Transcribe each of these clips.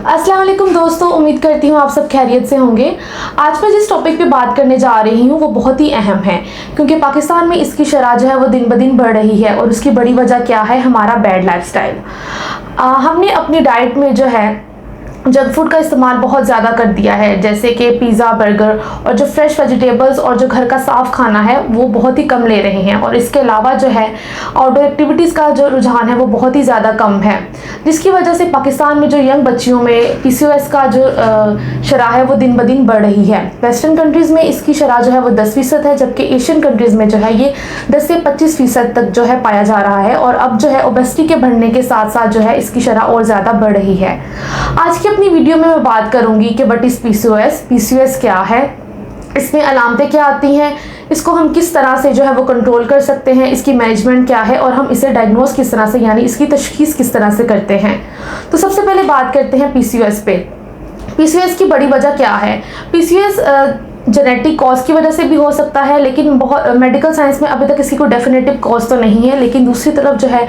अस्सलाम वालेकुम दोस्तों, उम्मीद करती हूँ आप सब खैरियत से होंगे। आज मैं जिस टॉपिक पे बात करने जा रही हूँ वो बहुत ही अहम है, क्योंकि पाकिस्तान में इसकी शरह जो है वो दिन ब दिन बढ़ रही है और उसकी बड़ी वजह क्या है? हमारा बैड लाइफस्टाइल। हमने अपनी डाइट में जो है जंक फूड का इस्तेमाल बहुत ज़्यादा कर दिया है, जैसे कि पिज़्ज़ा, बर्गर, और जो फ्रेश वेजिटेबल्स और जो घर का साफ़ खाना है वो बहुत ही कम ले रहे हैं। और इसके अलावा जो है आउटडोर एक्टिविटीज़ का जो रुझान है वो बहुत ही ज़्यादा कम है, जिसकी वजह से पाकिस्तान में जो यंग बच्चियों में PCOS का जो शरह है वो दिन ब दिन बढ़ रही है। वेस्टर्न कंट्रीज़ में इसकी शरह जो है वो 10% है, जबकि एशियन कंट्रीज़ में जो है ये 10 से 25% तक जो है पाया जा रहा है। और अब जो है ओबेसिटी के बढ़ने के साथ साथ जो है इसकी शरह और ज़्यादा बढ़ रही है। आज की अपनी वीडियो में मैं बात करूंगी कि व्हाट इज PCOS क्या है, इसमें अलामतें क्या आती हैं, इसको हम किस तरह से जो है वो कंट्रोल कर सकते हैं, इसकी मैनेजमेंट क्या है और हम इसे डायग्नोज किस तरह से यानी इसकी तशखीस किस तरह से करते हैं। तो सबसे पहले बात करते हैं PCOS पे। PCOS की बड़ी वजह क्या है? PCOS जेनेटिक कॉज की वजह से भी हो सकता है, लेकिन बहुत मेडिकल साइंस में अभी तक इसकी कोई डेफिनेटिव कॉज तो नहीं है। लेकिन दूसरी तरफ जो है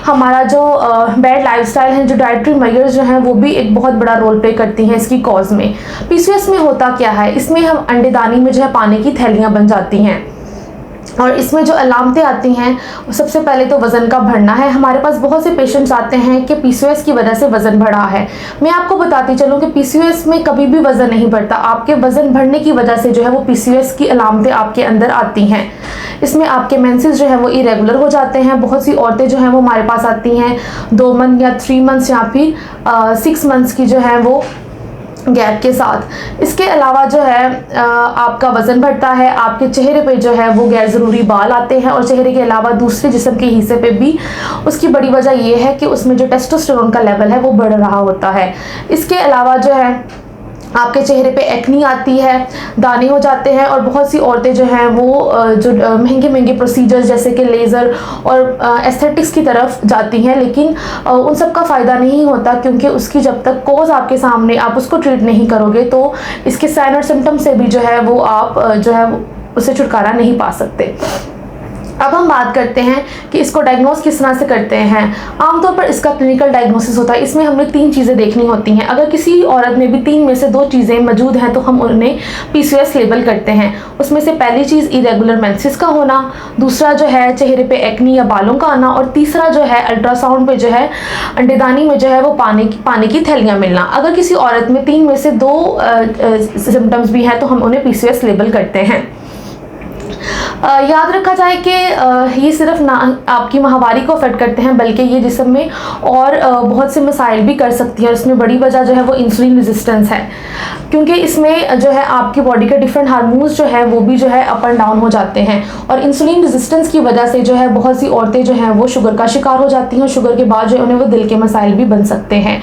हमारा जो बैड लाइफस्टाइल है, जो डाइटरी मेजर्स जो हैं वो भी एक बहुत बड़ा रोल प्ले करती हैं इसकी कॉज में। PCOS में होता क्या है? इसमें हम अंडेदानी में जो है पानी की थैलियाँ बन जाती हैं, और इसमें जो अलामतें आती हैं सबसे पहले तो वज़न का बढ़ना है। हमारे पास बहुत से पेशेंट्स आते हैं कि PCOS की वजह से वज़न बढ़ा है। मैं आपको बताती चलूँ कि PCOS में कभी भी वज़न नहीं बढ़ता, आपके वज़न बढ़ने की वजह से जो है वो PCOS की अलामतें आपके अंदर आती हैं। इसमें आपके मेंसेस जो है वो इरेगुलर हो जाते हैं। बहुत सी औरतें जो हैं वो हमारे पास आती हैं 2 मंथ या 3 मंथ्स या फिर 6 मंथ्स की जो है वो गैप के साथ। इसके अलावा जो है आपका वज़न बढ़ता है, आपके चेहरे पे जो है वो गैर ज़रूरी बाल आते हैं, और चेहरे के अलावा दूसरे जिस्म के हिस्से पे भी। उसकी बड़ी वजह ये है कि उसमें जो टेस्टोस्टेरोन का लेवल है वो बढ़ रहा होता है। इसके अलावा जो है आपके चेहरे पे एक्नी आती है, दाने हो जाते हैं, और बहुत सी औरतें जो हैं वो जो महंगे प्रोसीजर्स जैसे कि लेज़र और एस्थेटिक्स की तरफ जाती हैं, लेकिन उन सब का फ़ायदा नहीं होता, क्योंकि उसकी जब तक कॉज आपके सामने आप उसको ट्रीट नहीं करोगे तो इसके साइन और सिम्टम से भी जो है वो आप जो है उससे छुटकारा नहीं पा सकते। अब हम बात करते हैं कि इसको डायग्नोस किस तरह से करते हैं। आमतौर पर इसका क्लिनिकल डायग्नोसिस होता है। इसमें हमें 3 चीज़ें देखनी होती हैं। अगर किसी औरत में भी 3 में से 2 चीज़ें मौजूद हैं तो हम उन्हें PCOS लेबल करते हैं। उसमें से पहली चीज़ इरेगुलर मेंसेस का होना, दूसरा जो है चेहरे पे एक्नी या बालों का आना, और तीसरा जो है अल्ट्रासाउंड पे जो है अंडेदानी में जो है वो पानी की थैलियाँ मिलना। अगर किसी औरत में 3 में से 2 सिम्टम्स भी हैं तो हम उन्हें PCOS लेबल करते हैं। याद रखा जाए कि ये सिर्फ ना आपकी माहवारी को अफेक्ट करते हैं, बल्कि ये जिस्म में और बहुत से मसाइल भी कर सकती है। इसमें बड़ी वजह जो है वो इंसुलिन रेजिस्टेंस है, क्योंकि इसमें जो है आपकी बॉडी के डिफरेंट हार्मोन्स जो है वो भी जो है अप एंड डाउन हो जाते हैं, और इंसुलिन रेजिस्टेंस की वजह से जो है बहुत सी औरतें जो हैं वो शुगर का शिकार हो जाती हैं, और शुगर के बाद जो है उन्हें वो दिल के मसाइल भी बन सकते हैं।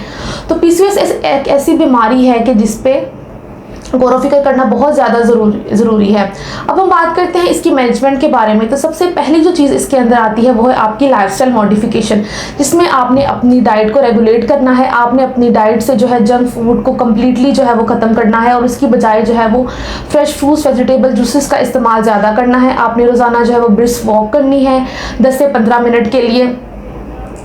तो PCOS एक ऐसी बीमारी है कि जिसपे गौर व फिक्र करना बहुत ज़्यादा ज़रूरी है। अब हम बात करते हैं इसकी मैनेजमेंट के बारे में। तो सबसे पहली जो चीज़ इसके अंदर आती है वो है आपकी लाइफस्टाइल मॉडिफिकेशन, जिसमें आपने अपनी डाइट को रेगुलेट करना है। आपने अपनी डाइट से जो है जंक फूड को कम्प्लीटली जो है वो ख़त्म करना है, और उसकी बजाय जो है वो फ्रेश फ्रूट्स, वेजिटेबल, जूसेस का इस्तेमाल ज़्यादा करना है। आपने रोज़ाना जो है वो ब्रिस्क वॉक करनी है 10 से 15 मिनट के लिए।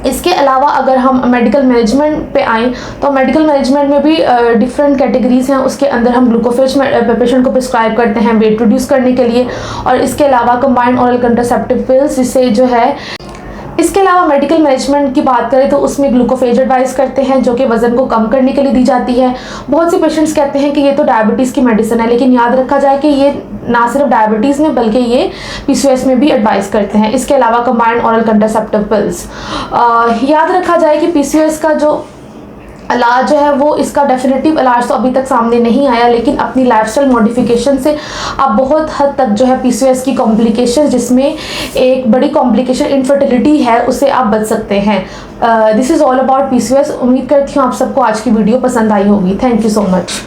इसके अलावा अगर हम मेडिकल मैनेजमेंट पे आएँ तो मेडिकल मैनेजमेंट में भी डिफरेंट कैटेगरीज़ हैं। उसके अंदर हम ग्लूकोफेज पेशेंट को प्रिस्क्राइब करते हैं वेट रिड्यूस करने के लिए, और इसके अलावा कंबाइंड ओरल कंट्रासेप्टिव पिल्स, जिससे जो है इसके अलावा मेडिकल मैनेजमेंट की बात करें तो उसमें ग्लूकोफेज एडवाइस करते हैं, जो कि वज़न को कम करने के लिए दी जाती है। बहुत से पेशेंट्स कहते हैं कि ये तो डायबिटीज़ की मेडिसिन है, लेकिन याद रखा जाए कि ये ना सिर्फ डायबिटीज़ में बल्कि ये PCOS में भी एडवाइस करते हैं। इसके अलावा कंबाइंड ओरल कंट्रासेप्टिव पिल्स। याद रखा जाए कि PCOS का जो इलाज जो है वो इसका डेफिनेटिव इलाज तो अभी तक सामने नहीं आया, लेकिन अपनी लाइफस्टाइल मॉडिफिकेशन से आप बहुत हद तक जो है PCOS की कॉम्प्लिकेशन, जिसमें एक बड़ी कॉम्प्लिकेशन इनफर्टिलिटी है, उससे आप बच सकते हैं। This is all about PCOS। उम्मीद करती हूँ आप सबको आज की वीडियो पसंद आई होगी। Thank you so much.